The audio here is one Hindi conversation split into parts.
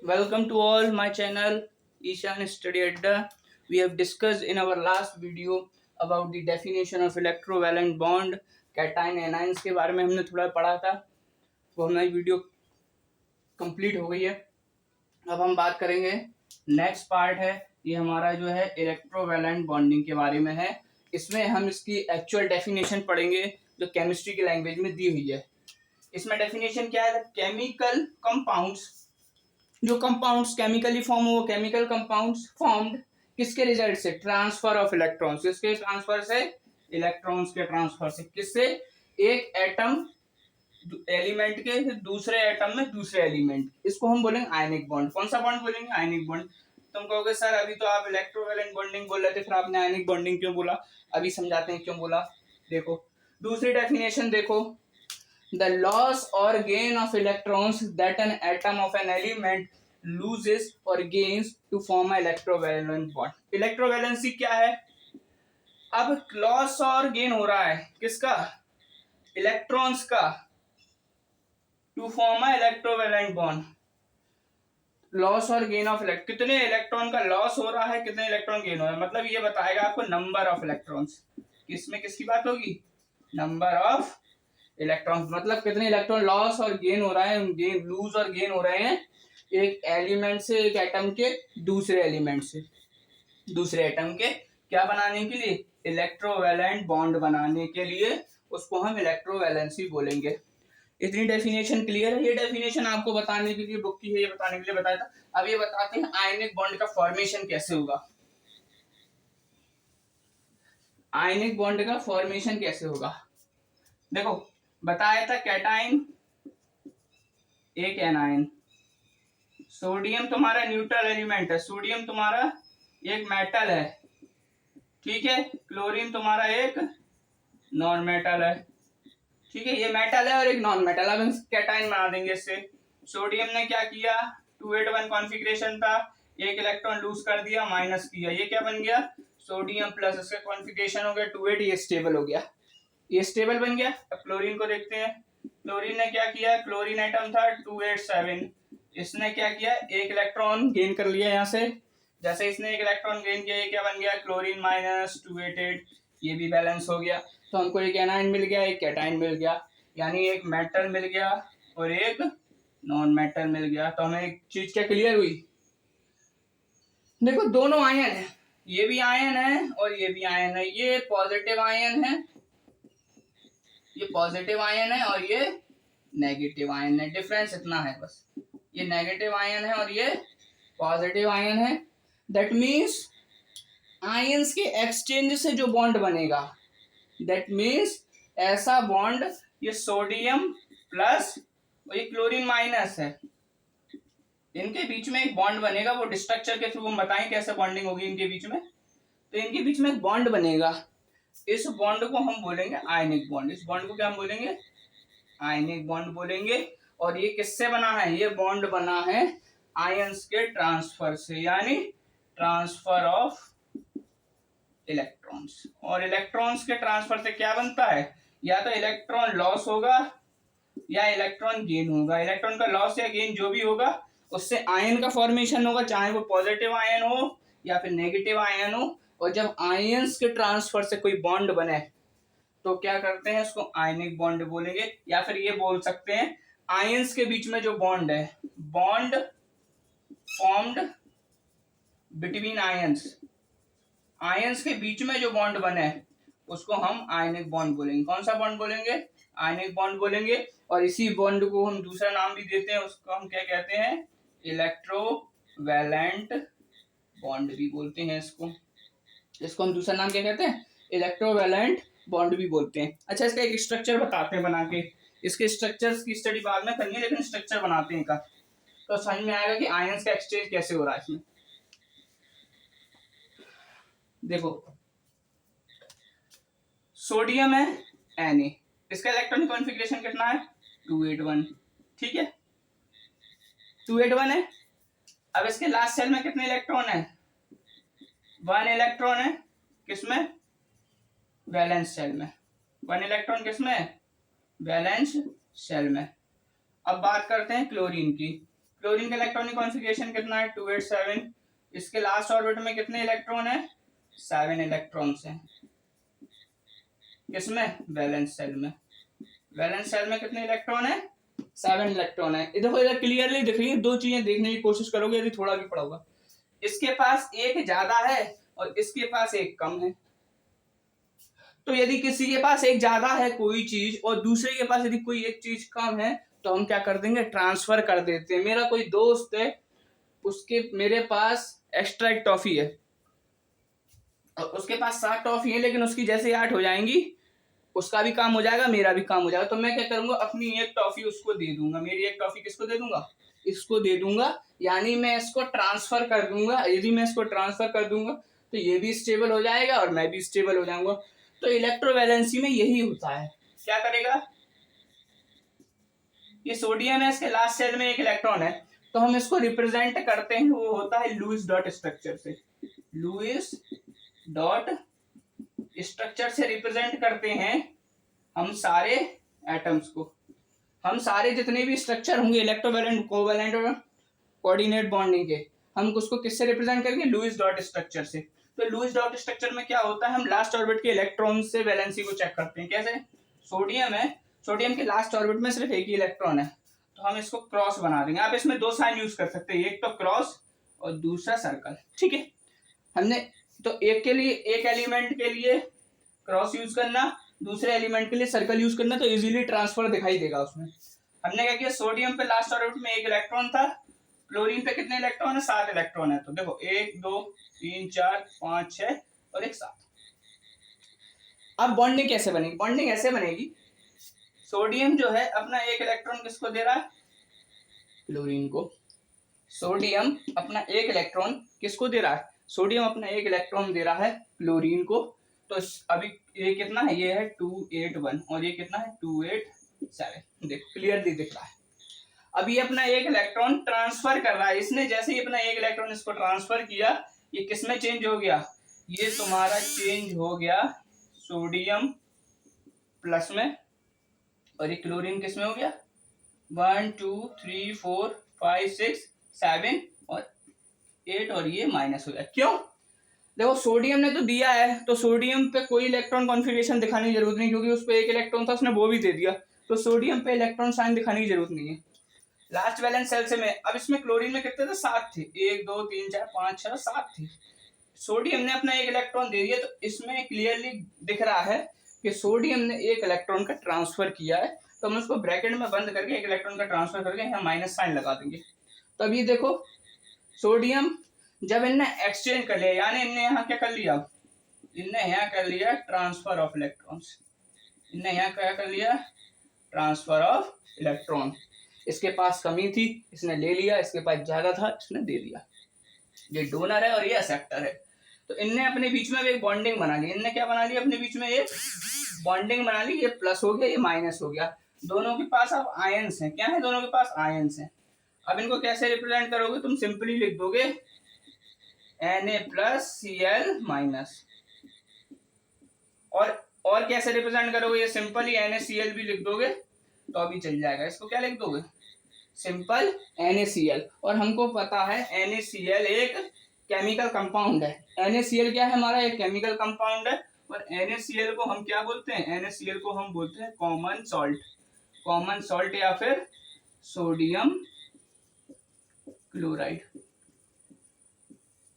Welcome to all my channel Ishan Study Adda. We have discussed in our last video about the definition of electrovalent bond, cation anions के बारे में हमने थोड़ा पढ़ा था। वो हमारी वीडियो कंप्लीट हो गई है। अब हम बात करेंगे नेक्स्ट पार्ट है, ये हमारा जो है इलेक्ट्रोवैलेंट बॉन्डिंग के बारे में है। इसमें हम इसकी एक्चुअल डेफिनेशन पढ़ेंगे जो केमिस्ट्री की लैंग्वेज में दी हुई है। इसमें डेफिनेशन क्या है? केमिकल कंपाउंड्स, जो कंपाउंड्स केमिकली फॉर्म हो, केमिकल कंपाउंड्स फॉर्म्ड किसके रिजल्ट से? Transfer of electrons. किसके ट्रांसफर से? इलेक्ट्रॉन्स के ट्रांसफर से। किससे? एक एटम एलिमेंट के दूसरे एटम में दूसरे एलिमेंट। इसको हम बोलेंगे आयनिक बॉन्ड। कौन सा बॉन्ड बोलेंगे? Ionic bond. तुम कहोगे सर अभी तो आप इलेक्ट्रोवैलेंट बॉन्डिंग बोल रहे थे, फिर आपने आयनिक बॉन्डिंग क्यों बोला? अभी समझाते हैं क्यों बोला। देखो दूसरी डेफिनेशन देखो, the loss or gain of electrons that an atom of an element loses or gains to form a electrovalent bond. Electrovalency क्या है? अब लॉस और गेन हो रहा है किसका? इलेक्ट्रॉन्स का, to form a electrovalent bond. Loss और गेन ऑफ कितने इलेक्ट्रॉन का लॉस हो रहा है, कितने इलेक्ट्रॉन गेन हो रहा है, मतलब ये बताएगा आपको नंबर ऑफ इलेक्ट्रॉन्स। किसमें किसकी बात होगी? नंबर ऑफ इलेक्ट्रॉन, मतलब कितने इलेक्ट्रॉन लॉस और गेन हो रहा है, गेन लूज और गेन हो रहे हैं एक एलिमेंट से, एक एटम के दूसरे एलिमेंट से दूसरे एटम के क्या बनाने के लिए? इलेक्ट्रोवैलेंट बॉन्ड बनाने के लिए। उसको हम इलेक्ट्रोवैलेंसी बोलेंगे। इतनी डेफिनेशन क्लियर है? ये डेफिनेशन आपको बताने के लिए बुक की है, ये बताने के लिए बताया था। अब ये बताते हैं आयनिक बॉन्ड का फॉर्मेशन कैसे होगा। आयनिक बॉन्ड का फॉर्मेशन कैसे होगा? देखो बताया था कैटाइन एक एनायन, सोडियम तुम्हारा न्यूट्रल एलिमेंट है, सोडियम तुम्हारा एक मेटल है, ठीक है। क्लोरीन तुम्हारा एक नॉन मेटल है, ठीक है। ये मेटल है और एक नॉन मेटल। अब हम कैटाइन बना देंगे इससे। सोडियम ने क्या किया? 281 कॉन्फ़िगरेशन था, एक इलेक्ट्रॉन लूज कर दिया, माइनस किया, ये क्या बन गया? Sodium plus. इसका कॉन्फ़िगरेशन हो गया 28, ये स्टेबल हो गया, ये स्टेबल बन गया। अब क्लोरीन को देखते हैं। क्लोरीन ने क्या किया? क्लोरीन एटम था 287, इसने क्या किया? एक इलेक्ट्रॉन गेन कर लिया यहाँ से। जैसे इसने एक इलेक्ट्रॉन गेन किया, ये क्या बन गया? क्लोरीन माइनस 288, ये भी बैलेंस हो गया। तो हमको एक एनाइन मिल गया, एक कैटाइन मिल गया, यानी एक मेटल मिल गया और एक नॉन मेटल मिल गया। तो हमें एक चीज क्या क्लियर हुई? देखो दोनों आयन है, ये भी आयन है और ये भी आयन है। ये पॉजिटिव आयन है, ये पॉजिटिव आयन है और ये नेगेटिव आयन है। डिफरेंस इतना है बस, ये नेगेटिव आयन है और ये पॉजिटिव आयन है। दैट मीन्स आयंस के एक्सचेंज से जो बॉन्ड बनेगा, दैट मीन्स ऐसा बॉन्ड, ये सोडियम प्लस और ये क्लोरीन माइनस है, इनके बीच में एक बॉन्ड बनेगा। वो स्ट्रक्चर के थ्रू हम बताएं कैसे बॉन्डिंग होगी इनके बीच में। तो इनके बीच में एक बॉन्ड बनेगा, इस बॉन्ड को हम बोलेंगे आयनिक बॉन्ड। इस बॉन्ड को क्या हम बोलेंगे? आयनिक बॉन्ड बोलेंगे। और ये किससे बना है? ये बॉन्ड बना है आयंस के ट्रांसफर से, यानी ट्रांसफर ऑफ इलेक्ट्रॉन्स। और इलेक्ट्रॉन्स के ट्रांसफर से क्या बनता है? या तो इलेक्ट्रॉन लॉस होगा या इलेक्ट्रॉन गेन होगा। इलेक्ट्रॉन का लॉस या गेन जो भी होगा उससे आयन का फॉर्मेशन होगा, चाहे वो पॉजिटिव आयन हो या फिर नेगेटिव आयन हो। और जब आयंस के ट्रांसफर से कोई बॉन्ड बने तो क्या करते हैं? इसको आयनिक बॉन्ड बोलेंगे। या फिर ये बोल सकते हैं आयंस के बीच में जो बॉन्ड है, bond formed between ions, ions के बीच में जो बॉन्ड बने उसको हम आयनिक बॉन्ड बोलेंगे। कौन सा बॉन्ड बोलेंगे? आयनिक बॉन्ड बोलेंगे। और इसी बॉन्ड को हम दूसरा नाम भी देते हैं, उसको हम क्या कहते हैं? इलेक्ट्रोवैलेंट बॉन्ड भी बोलते हैं इसको। इसको हम दूसरा नाम क्या कहते हैं? इलेक्ट्रोवैलेंट बॉन्ड भी बोलते हैं। अच्छा, इसका एक स्ट्रक्चर बताते हैं बना के। इसके स्ट्रक्चर्स की स्टडी बाद में करेंगे, लेकिन स्ट्रक्चर बनाते हैं का, तो समझ में आएगा कि आयंस का एक्सचेंज कैसे हो रहा है इसमें। देखो सोडियम है Na, इसका इलेक्ट्रॉनिक कॉन्फ़िगरेशन कितना है? 281, ठीक है, 281 है। अब इसके लास्ट सेल में कितने इलेक्ट्रॉन है? 1 इलेक्ट्रॉन है। किसमें? वैलेंस सेल में। 1 इलेक्ट्रॉन किसमें? वैलेंस सेल में। अब बात करते हैं क्लोरीन की। क्लोरीन का इलेक्ट्रॉनिक कॉन्फ़िगरेशन कितना है 287। इसके लास्ट ऑर्बिट में कितने इलेक्ट्रॉन है 7 इलेक्ट्रॉन्स हैं। किसमें वैलेंस सेल में। वैलेंस सेल में कितने इलेक्ट्रॉन है 7 इलेक्ट्रॉन है। देखो इधर क्लियरली दिख रही है, दो चीजें देखने की कोशिश करोगे यदि थोड़ा भी पढ़ा होगा। इसके पास एक ज्यादा है और इसके पास एक कम है। तो यदि किसी के पास एक ज्यादा है कोई चीज और दूसरे के पास यदि कोई एक चीज कम है तो हम क्या कर देंगे ट्रांसफर कर देते हैं। मेरा कोई दोस्त है उसके मेरे पास एक्स्ट्रा एक टॉफी है और उसके पास 7 टॉफी है, लेकिन उसकी जैसे 8 हो जाएंगी उसका भी काम हो जाएगा मेरा भी काम हो जाएगा। तो मैं क्या करूंगा अपनी एक टॉफी उसको दे दूंगा। मेरी एक टॉफी किसको दे दूंगा इसको दे दूंगा, यानी मैं इसको ट्रांसफर कर दूंगा। यदि मैं इसको ट्रांसफर कर दूंगा तो ये भी स्टेबल हो जाएगा और मैं भी स्टेबल हो जाऊंगा। तो इलेक्ट्रोवैलेंसी में यही होता है। क्या करेगा ये सोडियम है, इसके लास्ट सेल में एक इलेक्ट्रॉन है तो हम इसको रिप्रेजेंट करते हैं, वो होता है लुईस डॉट स्ट्रक्चर से। लुईस डॉट स्ट्रक्चर से रिप्रेजेंट करते हैं हम सारे एटम्स को। हम सारे जितने भी स्ट्रक्चर होंगे इलेक्ट्रोवैलेंट कोवैलेंट और कोऑर्डिनेट बॉन्डिंग के, हम उसको किससे रिप्रेजेंट करेंगे लुईस डॉट स्ट्रक्चर से। तो लुईस डॉट स्ट्रक्चर में क्या होता है हम लास्ट ऑर्बिट के इलेक्ट्रॉन से वैलेंसी को चेक करते हैं। कैसे सोडियम है, सोडियम के लास्ट ऑर्बिट में सिर्फ एक ही इलेक्ट्रॉन है तो हम इसको क्रॉस बना देंगे। आप इसमें दो साइन यूज कर सकते हैं, एक तो क्रॉस और दूसरा सर्कल। ठीक है, हमने तो एक के लिए एक एलिमेंट के लिए क्रॉस यूज करना, दूसरे एलिमेंट के लिए सर्कल यूज करना, तो इजीली ट्रांसफर दिखाई देगा उसमें। हमने क्या किया सोडियम पे लास्ट ऑर्बिट में एक इलेक्ट्रॉन था, क्लोरीन पे कितने इलेक्ट्रॉन है 7 इलेक्ट्रॉन है। तो देखो 1 2 3 4 5 6 और एक 7। अब बॉन्डिंग कैसे बनेगी, बॉन्डिंग ऐसे बनेगी सोडियम जो है अपना एक इलेक्ट्रॉन किसको दे रहा है क्लोरीन को। सोडियम अपना एक इलेक्ट्रॉन किसको दे रहा है सोडियम अपना एक इलेक्ट्रॉन दे रहा है क्लोरीन को। तो अभी ये कितना है ये है 281 और ये कितना है 287। देखो क्लियरली दिख रहा है। अब ये अपना एक इलेक्ट्रॉन ट्रांसफर कर रहा है। इसने जैसे ही अपना एक इलेक्ट्रॉन इसको ट्रांसफर किया ये किसमें चेंज हो गया, ये तुम्हारा चेंज हो गया सोडियम प्लस में और ये क्लोरीन किसमें हो गया 1 2 3 4 5 6 7 और 8 और ये माइनस हो गया। क्यों, देखो सोडियम ने तो दिया है तो सोडियम पे कोई इलेक्ट्रॉन कॉन्फ़िगरेशन दिखाने की जरूरत नहीं क्योंकि उस पे एक इलेक्ट्रॉन था उसने वो भी दे दिया, तो सोडियम पे इलेक्ट्रॉन साइन दिखाने की जरूरत नहीं है। लास्ट वैलेंस सेल से में अब इसमें क्लोरीन में कितने थे 7 थे, 1 2 3 4 5 6 7 थे। सोडियम ने अपना एक इलेक्ट्रॉन दे दिया तो इसमें क्लियरली दिख रहा है कि सोडियम ने एक इलेक्ट्रॉन का ट्रांसफर किया है। तो हम उसको ब्रैकेट में बंद करके एक इलेक्ट्रॉन का ट्रांसफर करके यहाँ माइनस साइन लगा देंगे। तब ये देखो सोडियम जब इनने एक्सचेंज कर लिया यानी इनने यहाँ क्या कर लिया, इनने यहाँ कर लिया ट्रांसफर ऑफ इलेक्ट्रॉन्स। इनने यहाँ क्या कर लिया ट्रांसफर ऑफ इलेक्ट्रॉन। इसके पास कमी थी इसने ले लिया, इसके पास ज्यादा था इसने दे दिया। ये डोनर है और ये एक्सेप्टर है। तो इनने अपने बीच में एक बॉन्डिंग बना ली। इनने क्या बना लिया अपने बीच में एक बॉन्डिंग बना ली। ये प्लस हो गया ये माइनस हो गया। दोनों के पास अब आयंस हैं। क्या है दोनों के पास आयंस हैं। अब इनको कैसे रिप्रेजेंट करोगे तुम सिंपली लिख दोगे Na प्लस Cl माइनस। और कैसे रिप्रेजेंट करोगे ये सिंपल ही NaCl भी लिख दोगे तो अभी चल जाएगा। इसको क्या लिख दोगे सिंपल NaCl। और हमको पता है NaCl एक केमिकल कंपाउंड है। NaCl क्या है हमारा एक केमिकल कंपाउंड है और NaCl को हम क्या बोलते हैं NaCl को हम बोलते हैं कॉमन सॉल्ट। कॉमन सॉल्ट या फिर सोडियम क्लोराइड।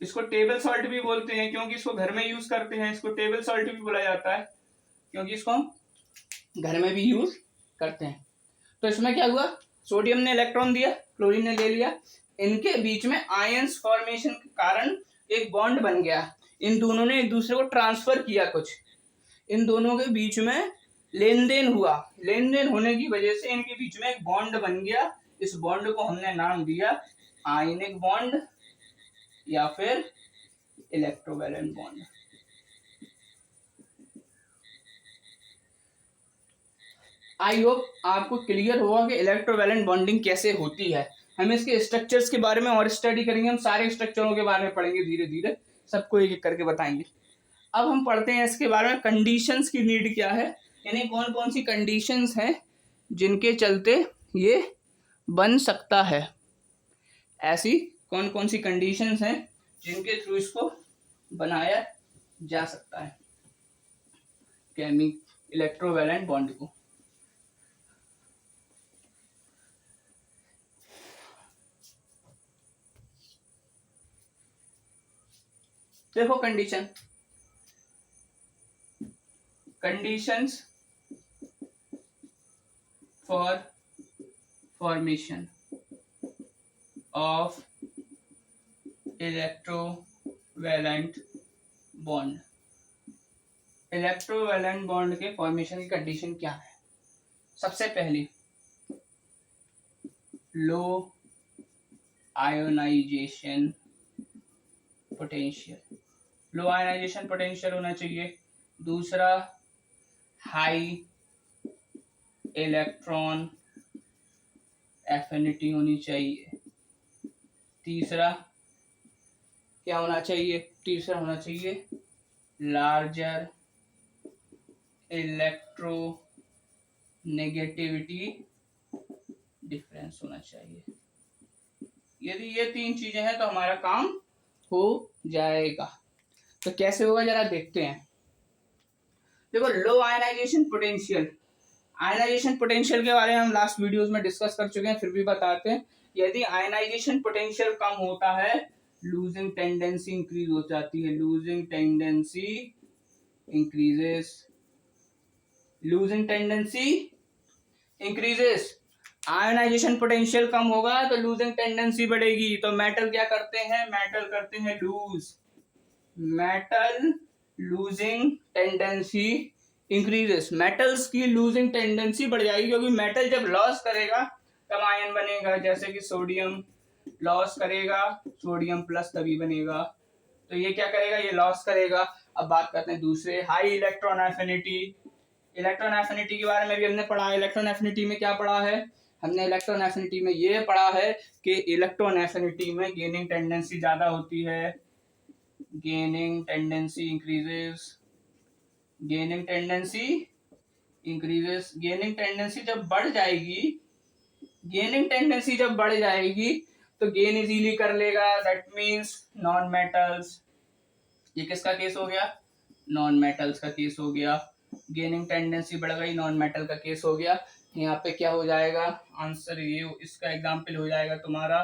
इसको टेबल सॉल्ट भी बोलते हैं क्योंकि इसको घर में यूज करते हैं। इसको टेबल सॉल्ट भी बोला जाता है क्योंकि इसको हम घर में भी यूज करते हैं। तो इसमें क्या हुआ सोडियम ने इलेक्ट्रॉन दिया क्लोरीन ने ले लिया, इनके बीच में आयंस फॉर्मेशन के कारण एक बॉन्ड बन गया। इन दोनों ने एक दूसरे को ट्रांसफर किया कुछ, इन दोनों के बीच में लेन देन हुआ। लेन देन होने की वजह से इनके बीच में एक बॉन्ड बन गया। इस बॉन्ड को हमने नाम दिया आयनिक बॉन्ड या फिर इलेक्ट्रोवैलेंट बॉन्ड। आई होप आपको क्लियर होगा कि इलेक्ट्रोवैलेंट बॉन्डिंग कैसे होती है। हम इसके स्ट्रक्चर्स के बारे में और स्टडी करेंगे। हम सारे स्ट्रक्चरों के बारे में पढ़ेंगे, धीरे धीरे सबको एक एक करके बताएंगे। अब हम पढ़ते हैं इसके बारे में कंडीशंस की नीड क्या है, यानी कौन कौन सी कंडीशंस हैं जिनके चलते ये बन सकता है। ऐसी कौन कौन सी कंडीशंस हैं जिनके थ्रू इसको बनाया जा सकता है इलेक्ट्रोवैलेंट बॉन्ड को। देखो conditions for formation of electrovalent bond. Electrovalent bond के फॉर्मेशन की कंडीशन क्या है? सबसे पहली, low ionization potential, low ionization potential होना चाहिए। दूसरा, हाई इलेक्ट्रॉन एफिनिटी होनी चाहिए। तीसरा क्या होना चाहिए? तीसरा होना चाहिए लार्जर इलेक्ट्रो नेगेटिविटी डिफरेंस होना चाहिए। यदि ये तीन चीजें हैं तो हमारा काम हो जाएगा। तो कैसे होगा जरा देखते हैं। देखो, लो आयनाइजेशन पोटेंशियल, आयनाइजेशन पोटेंशियल के बारे में हम लास्ट वीडियोस में डिस्कस कर चुके हैं, फिर भी बताते हैं। यदि आयनाइजेशन पोटेंशियल कम होता है, लूजिंग टेंडेंसी इंक्रीज हो जाती है। Losing tendency increases, losing tendency increases. Ionization potential कम होगा तो लूजिंग टेंडेंसी बढ़ेगी। तो मेटल क्या करते हैं? मेटल करते हैं lose. Metal losing tendency increases, metals की लूजिंग टेंडेंसी बढ़ जाएगी, क्योंकि मेटल जब लॉस करेगा तब आयन बनेगा। जैसे कि सोडियम लॉस करेगा, सोडियम प्लस तभी बनेगा। तो ये क्या करेगा? ये लॉस करेगा। अब बात करते हैं दूसरे, high electron affinity. Electron affinity के बारे में भी हमने पढ़ा है। इलेक्ट्रॉन एफिनिटी में क्या पढ़ा है हमने? इलेक्ट्रॉन एफिनिटी में ये पढ़ा है कि इलेक्ट्रॉन एफिनिटी में गेनिंग टेंडेंसी ज्यादा होती है। Gaining tendency increases, gaining tendency increases. Gaining tendency जब बढ़ जाएगी, गेनिंग टेंडेंसी जब बढ़ जाएगी तो गेन इजीली कर लेगा। दैट मींस नॉन मेटल्स, ये किसका केस हो गया? नॉन मेटल्स का केस हो गया। गेनिंग टेंडेंसी बढ़ गई, नॉन मेटल का केस हो गया। यहाँ पे क्या हो जाएगा? आंसर ये, इसका एग्जाम्पल हो जाएगा तुम्हारा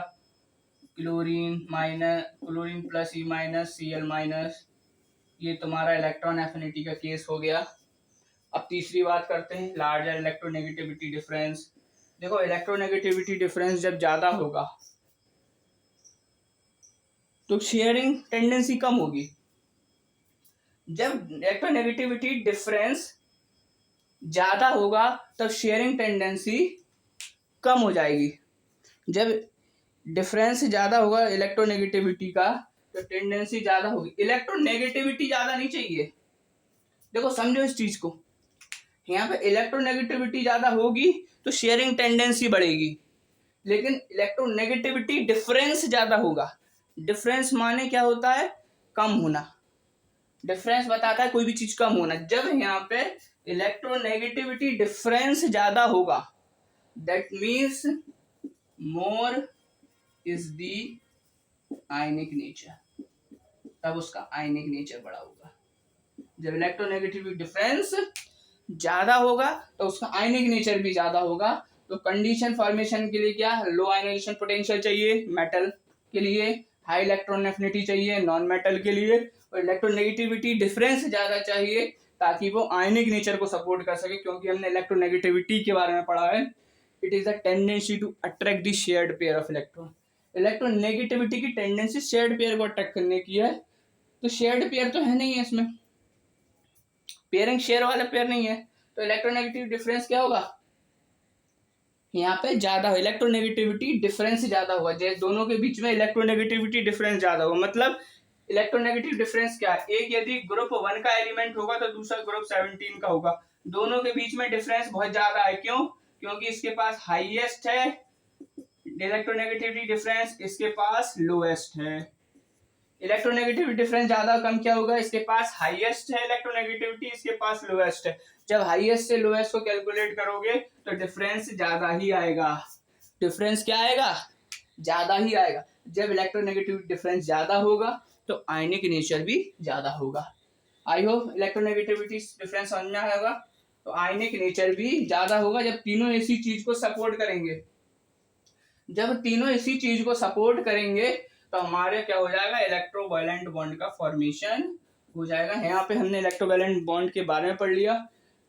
chlorine minus, chlorine plus E minus Cl minus. ये तुम्हारा इलेक्ट्रॉन एफिनिटी का केस हो गया। अब तीसरी बात करते हैं, लार्जर इलेक्ट्रोनेगेटिविटी डिफरेंस। देखो, इलेक्ट्रोनेगेटिविटी डिफरेंस जब ज्यादा होगा तो शेयरिंग टेंडेंसी कम होगी। जब इलेक्ट्रोनेगेटिविटी डिफरेंस ज्यादा होगा तब शेयरिंग टेंडेंसी कम हो जाएगी। जब डिफरेंस ज्यादा होगा इलेक्ट्रोनेगेटिविटी का तो टेंडेंसी ज्यादा होगी। इलेक्ट्रोनेगेटिविटी ज्यादा नहीं चाहिए। देखो समझो इस चीज को, यहाँ पे इलेक्ट्रोनेगेटिविटी ज्यादा होगी तो शेयरिंग टेंडेंसी बढ़ेगी, लेकिन इलेक्ट्रोनेगेटिविटी डिफरेंस ज्यादा होगा। डिफरेंस माने क्या होता है? कम होना। डिफरेंस बताता है कोई भी चीज कम होना। जब यहाँ पे इलेक्ट्रोनेगेटिविटी डिफरेंस ज्यादा होगा, that means more is the ionic nature, तब उसका आयनिक नेचर बड़ा होगा। जब इलेक्ट्रोनेगेटिविटी डिफरेंस ज्यादा होगा तो उसका आयनिक नेचर भी ज्यादा होगा। तो कंडीशन फॉर्मेशन के लिए क्या? लो आयनाइजेशन पोटेंशियल चाहिए मेटल के लिए, हाई इलेक्ट्रॉन एफिनिटी चाहिए नॉन मेटल के लिए, और इलेक्ट्रोनेगेटिविटी डिफरेंस ज्यादा चाहिए ताकि वो आयनिक नेचर को सपोर्ट कर सके। क्योंकि हमने इलेक्ट्रोनेगेटिविटी के बारे में पढ़ा है, it is the tendency to attract the shared pair of electron. Electronegativity की टेंडेंसी शेयर्ड पेयर को अट्रैक्ट करने की है, तो शेयर्ड पेयर तो है नहीं है इसमें, पेयरिंग शेयर वाला पेयर नहीं है, तो इलेक्ट्रोनेगेटिव डिफरेंस क्या होगा? यहाँ पे ज्यादा हो, इलेक्ट्रोनेगेटिविटी डिफरेंस ज्यादा होगा। जैसे दोनों के बीच में इलेक्ट्रोनेगेटिविटी डिफरेंस ज्यादा होगा। मतलब इलेक्ट्रोनेगेटिव डिफरेंस क्या है? एक यदि ग्रुप 1 का एलिमेंट होगा तो दूसरा ग्रुप 17 का होगा। दोनों के बीच में डिफरेंस बहुत ज्यादा है। क्यों? क्योंकि इसके पास हाईएस्ट है इलेक्ट्रोनेगेटिविटी डिफरेंस, इसके पास लोएस्ट है। इलेक्ट्रोनेगेटिविटी डिफरेंस ज्यादा कम क्या होगा? इसके पास हाईएस्ट है इलेक्ट्रोनेगेटिविटी, इसके पास लोएस्ट है। जब हाईएस्ट से लोएस्ट को कैलकुलेट करोगे तो डिफरेंस ज्यादा ही आएगा। डिफरेंस क्या आएगा? ज्यादा ही आएगा। जब इलेक्ट्रोनेगेटिविटी डिफरेंस ज्यादा होगा तो आयनिक नेचर भी ज्यादा होगा। आई होप इलेक्ट्रोनेगेटिविटी डिफरेंस समझ में आएगा। तो आयनिक नेचर भी ज्यादा होगा जब तीनों इसी चीज को सपोर्ट करेंगे। जब तीनों इसी चीज को सपोर्ट करेंगे तो हमारे क्या हो जाएगा, इलेक्ट्रोवायलेंट बॉन्ड का फॉर्मेशन हो जाएगा। यहाँ पे हमने इलेक्ट्रोवायलेंट बॉन्ड के बारे में पढ़ लिया।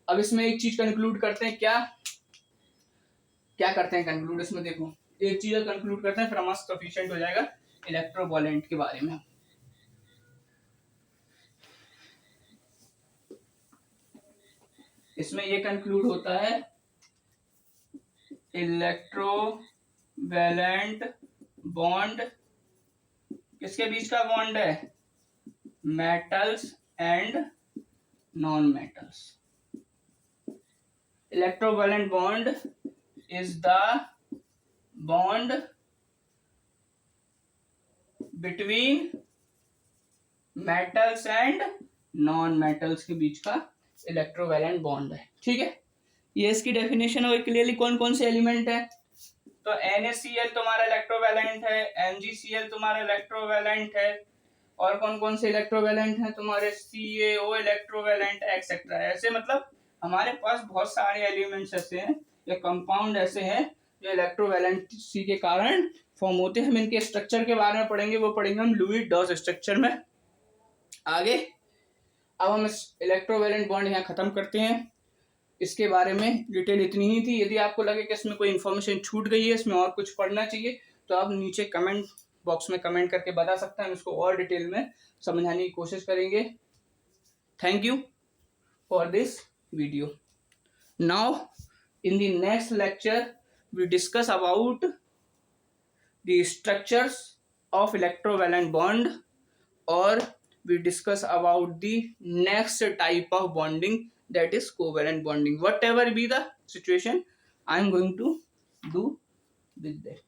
अब इसमें एक चीज कंक्लूड करते हैं, क्या क्या करते हैं कंक्लूड इसमें, देखो एक चीज कंक्लूड करते हैं फिर हमारा सफिशिएंट हो जाएगा इलेक्ट्रोवायलेंट के बारे में। इसमें ये कंक्लूड होता है इलेक्ट्रोवैलेंट बॉन्ड किसके बीच का बॉन्ड है, metals and non metals. Electrovalent bond is the bond between metals and non metals के बीच का इलेक्ट्रोवैलेंट बॉन्ड है। ठीक है, ये इसकी डेफिनेशन हो क्लियरली कौन कौन से एलिमेंट है। तो NaCl तुम्हारा इलेक्ट्रोवैलेंट है, MgCl तुम्हारा इलेक्ट्रोवैलेंट है, और कौन कौन से इलेक्ट्रोवैलेंट हैं तुम्हारे, CaO इलेक्ट्रोवैलेंट एक्सेट्रा। ऐसे मतलब हमारे पास बहुत सारे एलिमेंट्स ऐसे हैं या कंपाउंड ऐसे हैं जो इलेक्ट्रोवैलेंसी के कारण फॉर्म होते हैं। हम इनके स्ट्रक्चर के बारे में पढ़ेंगे, वो पढ़ेंगे हम लुईस डॉस स्ट्रक्चर में आगे। अब हम इस इलेक्ट्रोवैलेंट बॉन्ड यहाँ खत्म करते हैं। इसके बारे में डिटेल इतनी ही थी। यदि आपको लगे कि इसमें कोई इन्फॉर्मेशन छूट गई है, इसमें और कुछ पढ़ना चाहिए, तो आप नीचे कमेंट बॉक्स में कमेंट करके बता सकते हैं, हम इसको और डिटेल में समझाने की कोशिश करेंगे। Thank you for this video. Now in the next lecture we discuss about the structures of electrovalent bond, और we discuss about the next type of bonding, that is covalent bonding. Whatever be the situation, I am going to do with that.